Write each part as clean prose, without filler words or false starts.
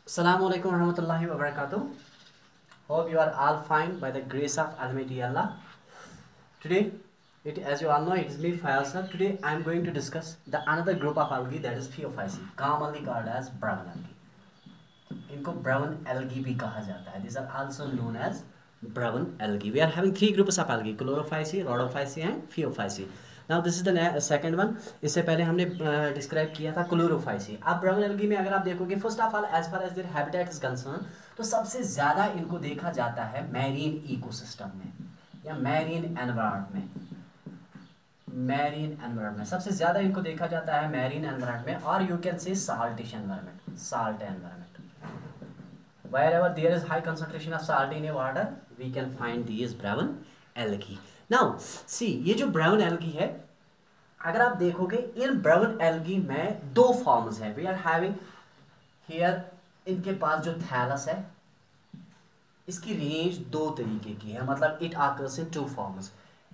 Assalamu alaikum warahmatullahi wabarakatuh. Hope you are all fine by the grace of Almighty Allah. Today, as you all know, it is me Fayal sir. Today, I am going to discuss the another group of algae, that is Phaeophyceae, commonly called as brown algae. इनको brown algae भी कहा जाता है. These are also known as brown algae. We are having three groups of algae: Chlorophyceae, Rhodophyceae, and Phaeophyceae. Now this is the second one. इससे पहले हमने describe किया था क्लोरोफाइसी. अब ब्राउन एल्गी में अगर आप देखोगे, first of all as far as their habitat is concern, तो सबसे ज़्यादा इनको देखा जाता है मैरीन इकोसिस्टम में या मैरीन एनवायरनमेंट में सबसे ज़्यादा इनको देखा जाता है मैरीन एनवायरनमेंट में, और you can say saltish environment, salt environment. wherever there is high concentration of salt in a water, we can find these brown algae. Now see, ये जो ब्राउन एल्गी है, अगर आप देखोगे इन ब्राउन एल्गी में दो फॉर्म्स हैं. वी आर हैविंग हियर, इनके पास जो थैलस है, इसकी रेंज दो तरीके की है, मतलब it occurs in two forms.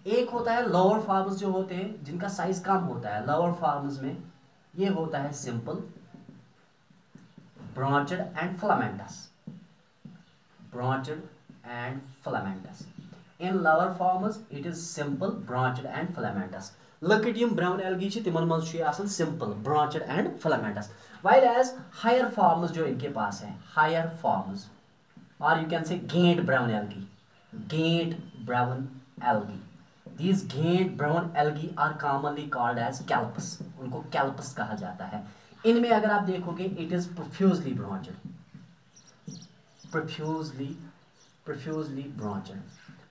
एक होता है लोअर फॉर्म्स जो होते हैं जिनका साइज कम होता है. लोअर फॉर्म्स में ये होता है simple, branched and filamentous. In lower forms it is simple, branched and filamentous. Look at yum brown algae ch timan mans chu asan simple, branched and filamentous, while as higher forms jo inke paas hai, higher forms, or you can say gained brown algae. These gained brown algae are commonly called as calpus. उनको calpus कहा जाता है. इनमें अगर आप देखोगे it is profusely branched.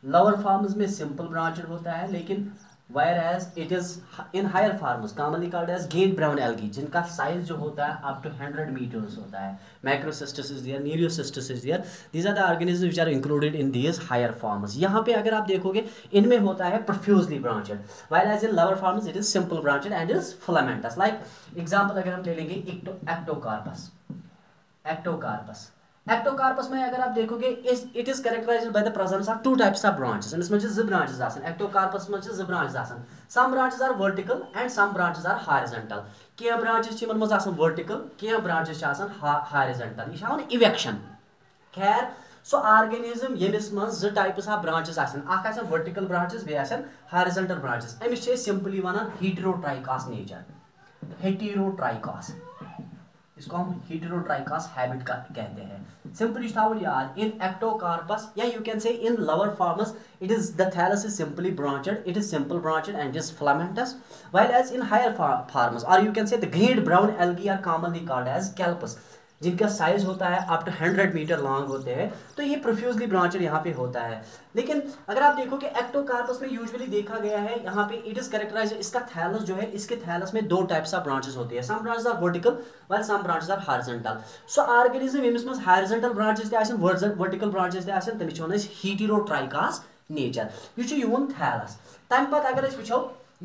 Lower forms में simple branched होता है, लेकिन while as it is in higher forms commonly called as great brown algae, जिनका साइज जो होता है अप टू 100 मीटर्स होता है. Macrocystis is there, Nereocystis is there. These are the organism which are included in these higher forms. यहाँ पे अगर आप देखोगे इनमें होता है profusely branched, while as in lower forms it is simple branched and is filamentous. Like example अगर हम ले लेंगे एक्टोकार्पस में अगर आप देखोगे it is characterized by the presence of two types of branches. इसमें जो ब्रांचेस आसन एक्टोकार्पस में जो ब्रांचेस आसन, some branches are vertical and some branches are horizontal. के ब्रांचेस च मन आसन वर्टिकल, के ब्रांचेस आसन हॉरिजॉन्टल. ये आवन इवेक्शन. खैर, सो ऑर्गेनिज्म यमिस मन ज टाइप्स ऑफ ब्रांचेस आसन, अख आसन वर्टिकल ब्रांचेस, बे आसन हॉरिजॉन्टल ब्रांचेस. अमिस छे सिंपली वनान हेटेरोट्राइकॉस नेचर. हेटेरोट्राइकॉस, इसको हम हेटेरोट्राइकॉस हैबिट का कहते हैं. सिंपली थाउन याद, इन एक्टोकार्पस या you can say in lower forms it is the thallus is simply branched, it is simple branched and is filamentous, while as in higher forms और you can say the great brown algae are commonly called as kelps, जिनका size होता है up to 100 metre long होते हैं. तो ये profusely branched यहाँ पे होता है. लेकिन अगर आप देखो कि एक्टोकार्पस में यूजुअली देखा गया है यहाँ पे इट इज कैरेक्टराइज्ड, इसका थैलस जो है, इसके थैलस में दो टाइप्स ऑफ ब्रांचेस होती है. Some branches are vertical while some branches are horizontal. So organism यमिस में हॉरिजॉन्टल ब्रांचेस ते आसन, वर्टिकल ब्रांचेस ते आसन, तमिस वन हेटेरोट्राइकॉस नेचर. ये छु यून थैलस. तम पत अगर अस वुचो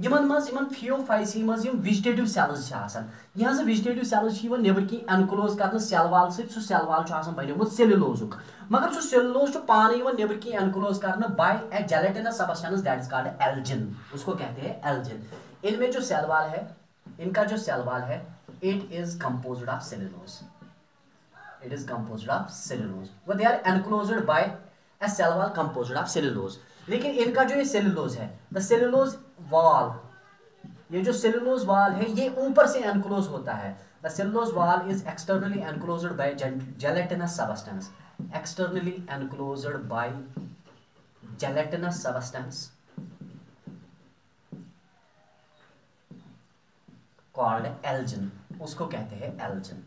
यमन फियोफाइसी मज वेजिटेटिव सेल्स यह वेजिटेटिव सेल्स नेबर की एनक्लोज कर सेल वाल सह सेल वाल बनोमुत सेल्यूलोजुक, मगर सह सेल्यूलोज पानी नेबर की एनक्लोज कर by a gelatinous substance that is called algin. उसको कहते हैं एल्जिन. इनमें जो सेल वाल है, इनका जो सेल वाल है, it is composed of cellulose. They are enclosed by a cell wall composed of cellulose. लेकिन इनका जो ये सेल्यूलोज है, द सेल्यूलोज वॉल, ये जो सेल्यूलोज वॉल है ये ऊपर से एनक्लोज होता है. The cellulose wall is externally enclosed by gelatinous substance, called algin. उसको कहते हैं algin.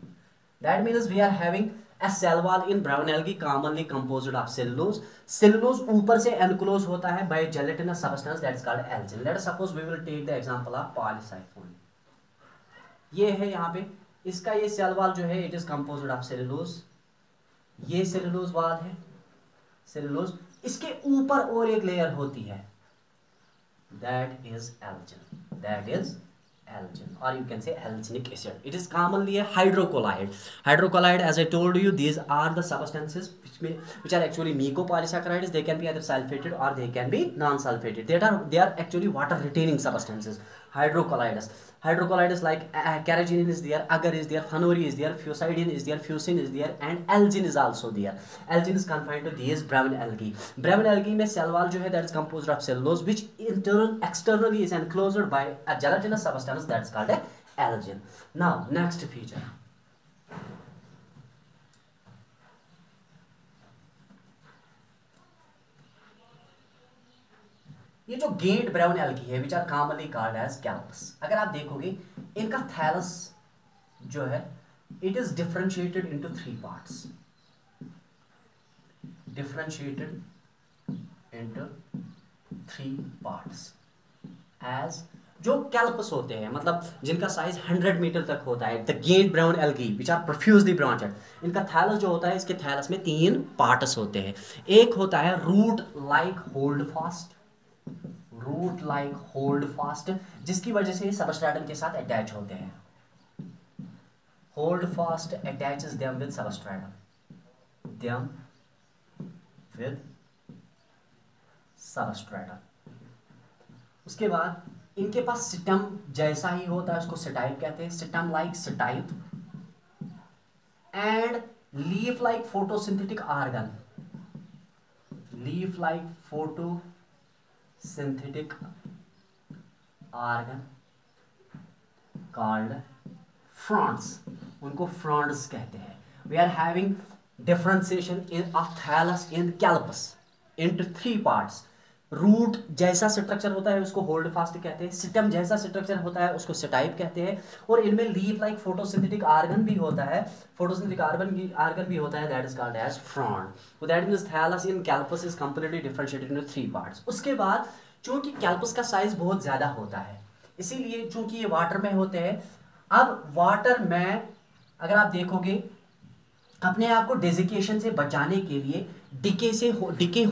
That means we are having a cell wall in brown algae commonly composed of cellulose. Cellulose ऊपर से enclosed होता है by gelatinous substance that is called algin. Let us suppose we will take the example of polysiphon. ये है यहाँ पे इसका ये cell wall जो है it is composed of cellulose. ये cellulose wall है, cellulose. इसके ऊपर और एक layer होती है, that is algin, or you can say alginic acid. It is commonly a hydrocolloid. As I told you, these are the substances which which are actually mucopolysaccharides. They can be either sulfated or they can be non-sulfated. They are actually water retaining substances. Hydrocolloids like carrageenan is there, agar is there, phenori is there, fusidine is there, fusin is there, and algin is also there. Algin is confined to these brown algae. Brown algae में cell wall जो है that is composed of cellulose, which externally is enclosed by a gelatinous substance that is called a algin. Now next feature. ये जो gate brown algae है which are commonly called as kelps, अगर आप देखोगे इनका thallus जो है it is differentiated into 3 parts. Differentiated into 3 parts as जो कैल्पस होते हैं, मतलब जिनका साइज 100 मीटर तक होता है. द गेट brown algae which are profusely branched, इनका थैलस जो होता है इसके थैलस में 3 पार्ट्स होते हैं. एक होता है root like holdfast, root like holdfast, जिसकी वजह से सबस्ट्रेटम के साथ अटैच होते हैं. Holdfast attaches them with substratum, them with substratum. उसके बाद इनके पास स्टेम जैसा ही होता है, उसको स्टाइप कहते हैं, stem like stipe, and leaf like photosynthetic organ, leaf like photo synthetic organ called fronds, उनको fronds कहते हैं. We are having differentiation in of thallus in calpus into 3 parts. Root जैसा स्ट्रक्चर होता है उसको होल्ड फास्ट कहते हैं, stem जैसा स्ट्रक्चर होता है उसको स्टाइप कहते हैं, और इनमें लीफ लाइक फोटोसिंथेटिक ऑर्गन भी होता है, फोटोसिंथेटिक ऑर्गन भी होता है, that is called as frond. So that means thallus in kelps is completely differentiated into 3 parts. उसके बाद चूंकि कैल्पस का साइज बहुत ज्यादा होता है, इसीलिए चूंकि ये वाटर में होते हैं, अब वाटर में अगर आप देखोगे अपने आप को डेजिकेशन से बचाने के लिए डिके से decay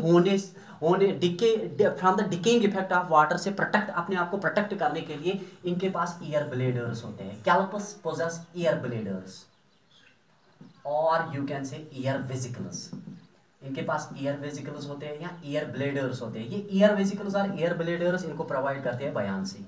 from the decaying effect of water से प्रोटेक्ट, अपने आप को प्रोटेक्ट करने के लिए इनके पास ईयर ब्लेडर्स होते हैं. कैल्पस पोजेस ईयर ब्लेडर्स और यू कैन से ईयर वेसिकल्स. इनके पास ईयर वेसिकल्स होते हैं या ईयर ब्लेडर्स होते हैं. ये ईयर वेसिकल्स और ईयर ब्लेडर्स इनको प्रोवाइड करते हैं बयानसी.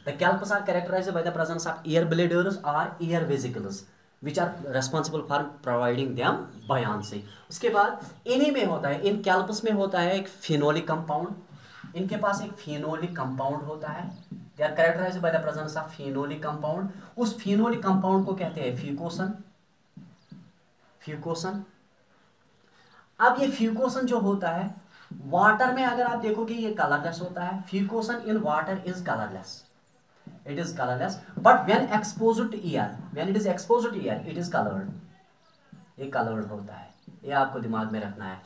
The calpus are characterized by the presence of ear bladers or ear vesicles, which are responsible for providing them buoyancy. उसके बाद इन्हीं में होता है, इन कैल्पस में होता है एक फिनोलिक कंपाउंड. इनके पास एक फिनोलिक कंपाउंड होता है. They are characterized by the presence of phenolic compound. उस फिनोलिक कंपाउंड को कहते हैं फ्यूकोसन. फ्यूकोसन. अब ये फ्यूकोसन जो होता है वाटर में अगर आप देखोगे ये कलरलेस होता है. Fucosan in water is colourless. It is colorless, but when exposed to air, when it is exposed to air, it is colored. ये colored होता है, ये आपको दिमाग में रखना है.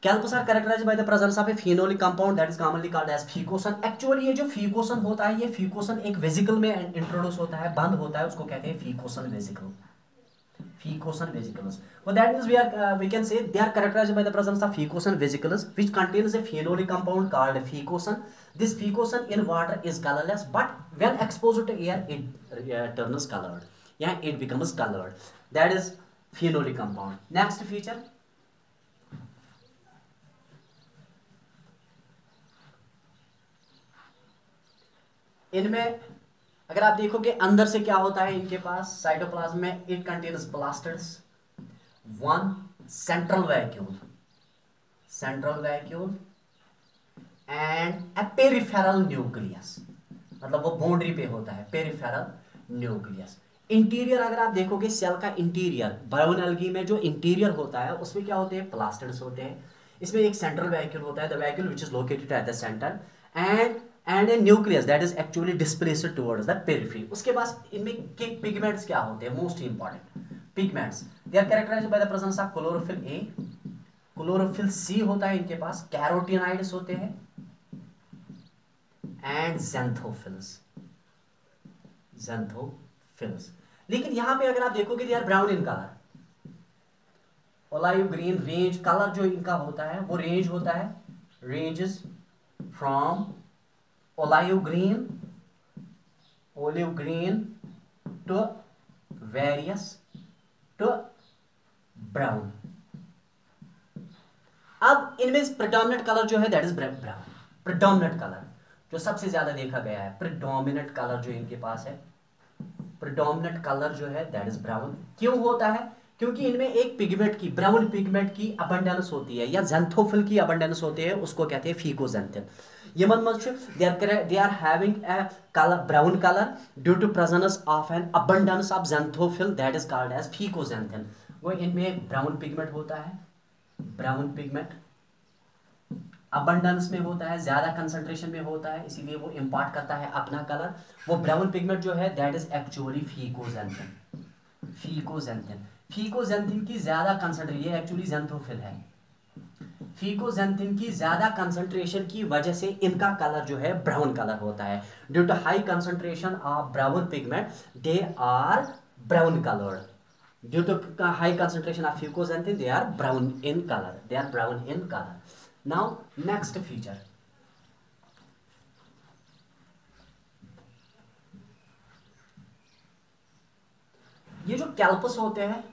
Calpus are characterized by the presence of a phenolic compound that is commonly called as fucosan. Actually ये जो fucosan होता है, ये fucosan एक vesicle में introduce होता है, बंद होता है, उसको कहते हैं fucosan vesicle. Fucosan vesicles. Well, that means we can say they are characterized by the presence of fucosan vesicles, which contains a phenolic compound called fucosan. This fucosan in water is colorless, but when exposed to air, it turns colored. Yeah, it becomes colored. That is phenolic compound. Next feature. इनमें अगर आप देखोगे अंदर से क्या होता है, इनके पास साइटोप्लाज्म में it contains plastids, one central vacuole and A peripheral nucleus, मतलब वो बाउंड्री पे होता है, पेरिफेरल न्यूक्लियस. इंटीरियर अगर आप देखोगे सेल का इंटीरियर, ब्राउन एल्गी में जो इंटीरियर होता है उसमें क्या होते हैं, प्लास्टिड्स होते हैं. इसमें एक सेंट्रल वैक्यूल होता है, the vacuole which is located at the centre, and a nucleus that is actually displaced towards the periphery. उसके पास इनमें पिगमेंट्स क्या होते हैं, most important pigments. They are characterised by the presence of chlorophyll A, chlorophyll C होता है इनके पास, carotenoids होते हैं एंड ज़ैंथोफिल्स. लेकिन यहां पे अगर आप देखोगे they are brown in colour, olive green range colour जो इनका होता है वो रेंज होता है, ranges from olive green to various to brown. अब इनमें प्रेडोमिनेंट कलर जो है that is brown. Predominant colour जो सबसे ज्यादा देखा गया है, प्रेडोमिनेंट कलर जो इनके पास है, प्रेडोमिनेंट कलर जो है दैट इज ब्राउन। क्यों होता है? क्योंकि इनमें एक पिगमेंट की, ब्राउन पिगमेंट की अबंडेंस होती है या ज़ैंथोफिल की अबंडेंस होती है, उसको कहते हैं फीकोज़ैंथिन। यमन मज they are having a colour, brown colour due to presence of an abundance of xanthophyll that is called as fucoxanthin. वो इनमें ब्राउन पिगमेंट होता है, ब्राउन पिगमेंट अबंडेंस में होता है, ज्यादा कंसंट्रेशन में होता है, इसीलिए वो इंपार्ट करता है अपना कलर। वो ब्राउन पिगमेंट जो है दैट इज एक्चुअली फीकोज़ैंथिन। फीकोज़ैंथिन, फीकोज़ैंथिन की ज्यादा कंसंट्रेशन, ये एक्चुअली ज़ैंथोफिल है, फीकोज़ैंथिन की ज्यादा कंसंट्रेशन की वजह से इनका कलर जो है ब्राउन कलर होता है। Due to high concentration of brown pigment they are brown coloured. Due to high concentration of fucoxanthin they are brown in colour, they are brown in colour. Now next feature, ये जो kelps होते हैं,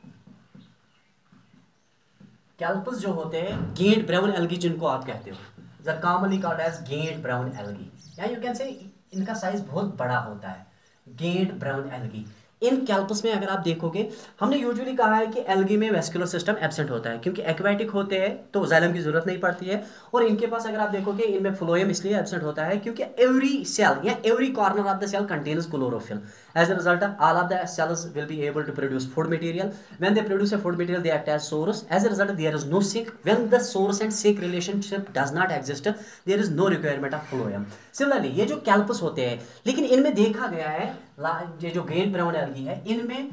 कैल्पस जो होते हैं, giant brown algae जिनको आप कहते हो, the commonly called as giant brown algae, या यू कैन से इनका साइज बहुत बड़ा होता है, गेंट ब्राउन एल्गी। इन कैल्पस में अगर आप देखोगे, हमने यूजुअली कहा है कि एल्गी में वेस्कुलर सिस्टम एब्सेंट होता है क्योंकि एक्वेटिक होते हैं तो जाइलम की जरूरत नहीं पड़ती है। और इनके पास अगर आप देखोगे इनमें फ्लोएम इसलिए एब्सेंट होता है क्योंकि एवरी सेल या every corner of the cell contains chlorophyll. As a result all of the cells will be able to produce food material. When they produce a food material they act as source. As a result there is no sink. When the source and sink relationship does not exist there is no requirement of phloem. Similarly ये जो kelps होते हैं, लेकिन इनमें देखा गया है, ये जो ग्रेन ब्राउन एल्गी है इनमें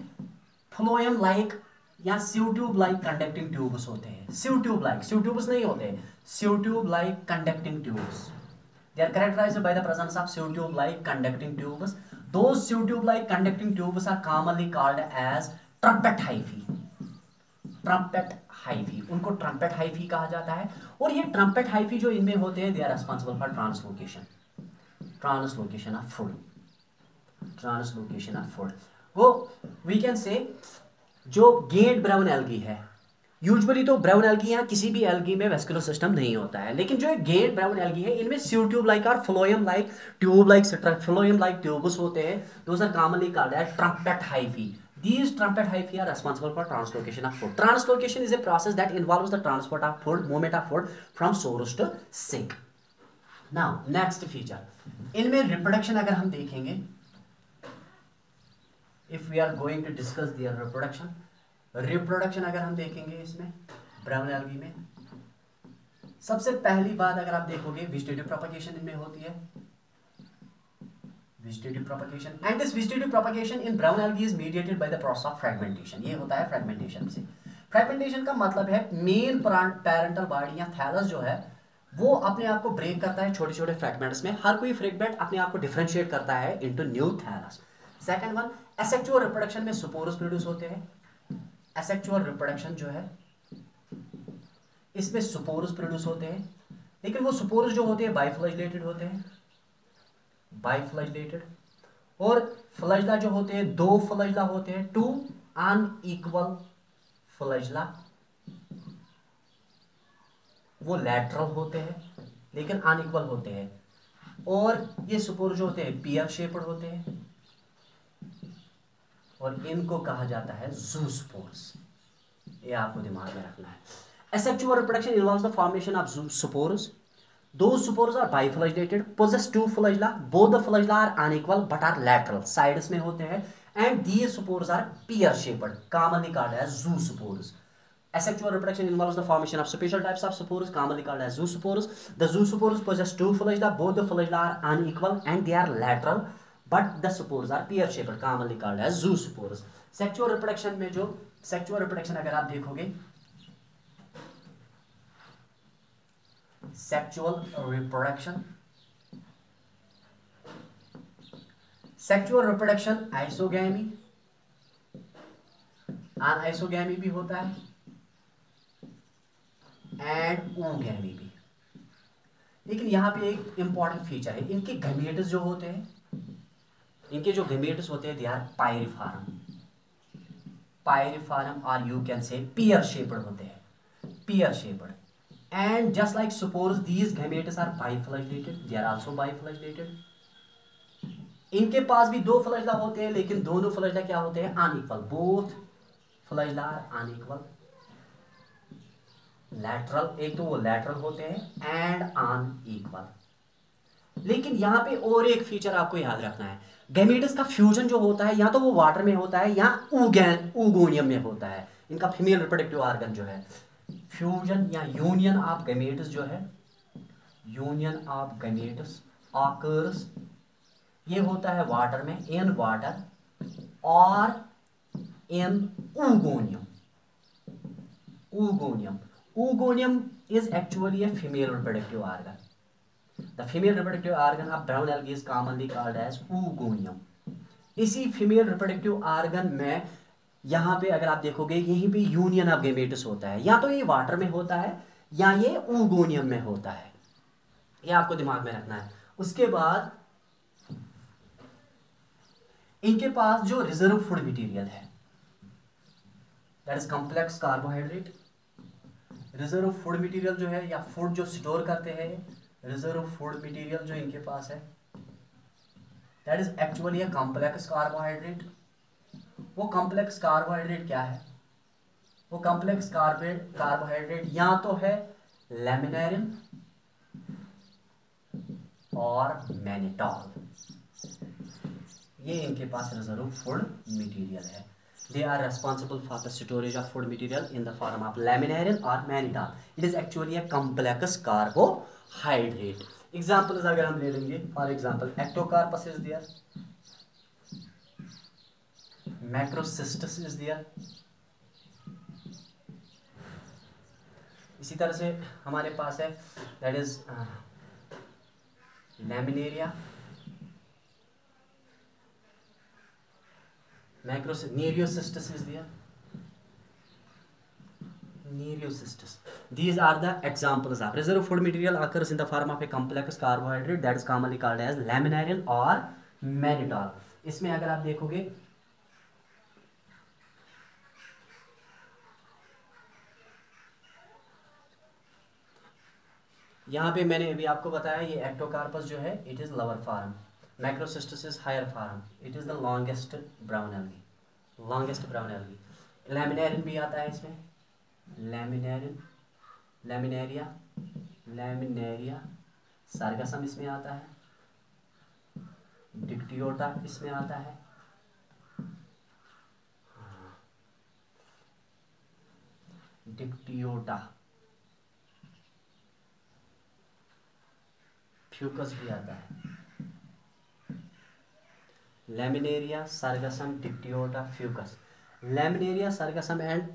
फ्लोएम लाइक या sieve tube like conducting tubes होते हैं। Sieve tube like, sieve tubes नहीं होते, sieve tube like conducting tubes. They are characterized by the presence of sieve tube-like conducting tubes. Those sieve tube-like conducting tubes are commonly called as trumpet hyphae. Trumpet hyphae, उनको trumpet hyphae कहा जाता है। और ये trumpet hyphae जो इनमें होते हैं, they are responsible for translocation, translocation of food, translocation of food. वो we can say जो गेट ब्राउन एल्गी है, यूजुअली तो ब्राउन एल्गी यहाँ किसी भी एल्गी में वेस्कुलर सिस्टम नहीं होता है, लेकिन जो गेट ब्राउन एल्गी है इनमें सिव ट्यूब लाइक और phloem like tube like phloem like tubes होते हैं। Those are commonly called as trumpet hyphae. These trumpet hyphae are responsible for translocation of food. Translocation is a process that involves the transport of food, movement of food from source to sink. Now next feature, इनमें reproduction अगर हम देखेंगे, if we are going to discuss their reproduction, reproduction अगर हम देखेंगे इसमें brown algae में, सबसे पहली बात अगर आप देखोगे वेजिटेटिव प्रोपगेशन इनमें होती है, vegetative propagation. And this vegetative propagation in brown algae is mediated by the process of fragmentation. ये होता है फ्रेगमेंटेशन से। फ्रेगमेंटेशन का मतलब है मेन पैरेंटल बॉडी या थैलस जो है वो अपने आप को ब्रेक करता है छोटे छोटे फ्रेगमेंट्स में। हर कोई फ्रेगमेंट अपने आप को डिफरेंशिएट करता है into new thallus. Second one, asexual reproduction में स्पोर्स प्रोड्यूस होते हैं। एसेक्सुअल रिप्रोडक्शन जो है इसमें स्पोर्स प्रोड्यूस होते हैं, लेकिन वो स्पोर्स जो होते हैं बाइफ्लैजेलेटेड होते हैं, बाइफ्लैजेलेटेड। और फ्लैजला जो होते हैं, दो फ्लैजला होते हैं, टू अनइक्वल फ्लैजला, वो लैटरल होते हैं लेकिन अनइक्वल होते हैं। और ये स्पोर जो होते हैं पियर शेप्ड होते हैं और इनको कहा जाता है ज़ूस्पोर्स। ये आपको दिमाग में रखना है। Asexual reproduction involves the formation of spores. Those spores are biflagellated, possess two flagella. Both the flagella are unequal but are lateral, sides में होते हैं, and these spores are pear-shaped, commonly called as zoospores. Asexual reproduction involves the formation of special types of spores, commonly called as zoospores. The zoospores possess two flagella. Both the flagella are unequal and they are lateral, but the spores are pear-shaped, commonly called as zoospores. Sexual reproduction में जो sexual reproduction अगर आप देखोगे, sexual reproduction, sexual reproduction isogamy, anisogamy भी होता है and ओगैमी भी। लेकिन यहाँ पे एक इंपॉर्टेंट फीचर है, इनके गैमेट्स जो होते हैं, इनके जो गैमेट्स होते हैं दे आर पायरिफॉर्म, पायरिफॉर्म और यू कैन से पेयर शेप्ड होते हैं, pear shaped. And just like suppose these gametes are biflagellated, they are also biflagellated. इनके पास भी दो फ्लैजला होते हैं, लेकिन दोनों फ्लैजला क्या होते हैं? Unequal. Both flagella are unequal. Lateral, एक तो वो लैटरल होते हैं एंड अनइक्वल. लेकिन यहाँ पे और एक फीचर आपको याद रखना है. गैमेट्स का फ्यूजन जो होता है या तो वो वाटर में होता है या ऊगोनियम में होता है. इनका फीमेल रिप्रोडक्टिव ऑर्गन जो है, फ्यूजन या यूनियन ऑफ गैमेट्स जो है, यूनियन ऑफ गैमेट्स ऑकर्स, ये होता है वाटर में, इन वाटर और in oogonium. Oogonium, oogonium is actually a female reproductive organ. The female reproductive organ of brown algae is commonly called as oogonium. इसी female reproductive organ में यहाँ पे अगर आप देखोगे यहीं पे यूनियन ऑफ गैमेट्स होता है, या तो ये वाटर में होता है या ये ऊगोनियम में होता है. ये आपको दिमाग में रखना है. उसके बाद इनके पास जो रिजर्व फूड मटेरियल है, that is complex carbohydrate. Reserve food material जो है या फूड जो स्टोर करते हैं, रिजर्व फूड मटेरियल जो इनके पास है, that is actually a complex carbohydrate. वो कॉम्प्लेक्स कार्बोहाइड्रेट क्या है? वो कॉम्प्लेक्स कार्बोहाइड्रेट या तो है लैमिनेरिन और मैनिटॉल. ये इनके पास रिजर्व फूड मटेरियल है. They are responsible for the storage of food material in the form of laminarin or mannitol. It is actually a complex carbohydrate. Examples अगर हम ले लेंगे, for example, ectocarpus is there, macrocystis is there. इसी तरह से हमारे पास है that is laminaria, Nereocystis is there. Nereocystis. These are the examples of reserve food material occurs in the form of a complex carbohydrate that is commonly called as laminarin or mannitol. इसमें अगर आप देखोगे यहाँ पे मैंने अभी आपको बताया ये एक्टोकार्पस जो है it is lower form, Macrocystis is higher form. It is the longest brown algae. Longest brown algae. Laminarin भी आता है इसमें. Laminarin, Laminaria, Laminaria. Sargassum इसमें आता है. Dictyota इसमें आता है. Dictyota. Fucus भी आता है. Laminaria, Sargassum, Dictyota, Fucus. Laminaria, Sargassum and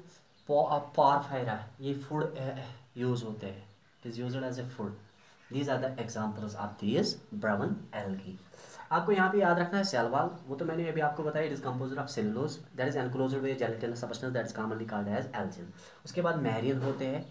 Porphyra ये food use होते हैं. It is used as a food. These are the examples of these brown algae. आपको यहाँ पे याद रखना है सेल वॉल, वो तो मैंने अभी आपको बताया. It is composed of cellulose that is enclosed with gelatinous substance that is commonly called as algin. उसके बाद मैरियन होते हैं.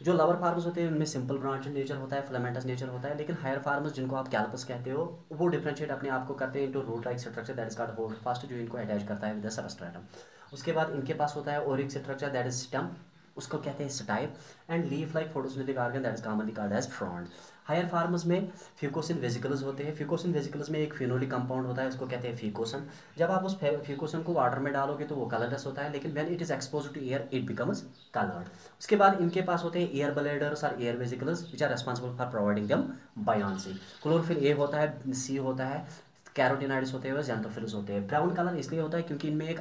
जो लोअर फार्मस होते हैं उनमें सिंपल ब्रांच नेचर होता है, फिलामेंटस नेचर होता है. लेकिन हायर फार्मस जिनको आप कैल्पस कहते हो वो डिफरेंशिएट अपने आप को करते हैं into root like structure that is called holdfast, जो इनको अटैच करता है विद द सबस्ट्रेटम. उसके बाद इनके पास होता है ओरिक स्ट्रक्चर दैट इज स्टेम, उसको कहते हैं stipe. And leaf like photosynthetic organ that is commonly called as frond. Higher forms में फ्यूकोसिन वेसिकल्स होते हैं. फ्यूकोसिन वेसिकल्स में एक फिनोलिक कंपाउंड होता है, उसको कहते हैं फ्यूकोसन. जब आप उस फ्यूकोसन को वाटर में डालोगे तो वो कलरलेस होता है, लेकिन when it is exposed to air it becomes coloured. उसके बाद इनके पास होते हैं एयर ब्लैडर्स और air vesicles which are responsible for providing them buoyancy. Chlorophyll a होता है, सी होता है, कैरोटिनाइड्स होते हैं, ज़ैंथोफिल्स होते हैं. ब्राउन कलर इसलिए होता है क्योंकि इनमें एक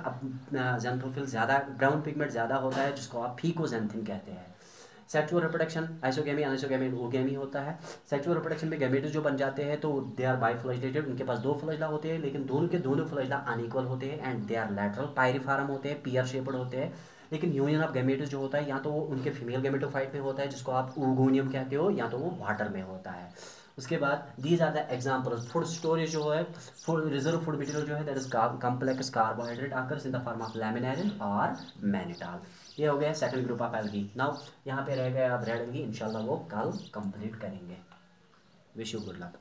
ज़ैंथोफिल ज़्यादा, ब्राउन पिगमेंट ज़्यादा होता है जिसको आप फीकोजेंथिन कहते हैं. सेक्सुअल रिप्रोडक्शन आइसोगेमी अनआइसोगेमी ओगेमी होता है. सेक्सुअल रिप्रोडक्शन में गैमेट्स जो बन जाते हैं तो दे आर बाइफ्लैजेलेटेड. उनके पास दो फ्लैजला होते हैं, लेकिन दोनों के दोनों फ्लैजला अनइक्वल होते हैं एंड दे आर लैटरल. पायरिफॉर्म होते हैं, पियर शेप्ड होते हैं. लेकिन यूनियन ऑफ गैमेट्स जो होता है या तो वो उनके फीमेल गैमेटोफाइट में होता है जिसको आप ऊगोनियम कहते हो, या तो वो वाटर में होता है. उसके बाद these are the examples. Food storage जो है, फूड रिजर्व फूड मटेरियल जो है that is complex carbohydrate occurs in the form of laminarin और मैनिटॉल. ये हो गया second group of algae. Now यहाँ पे रह गया अब रेड एल्गी, इंशाल्लाह वो कल कंप्लीट करेंगे. Wish you good luck.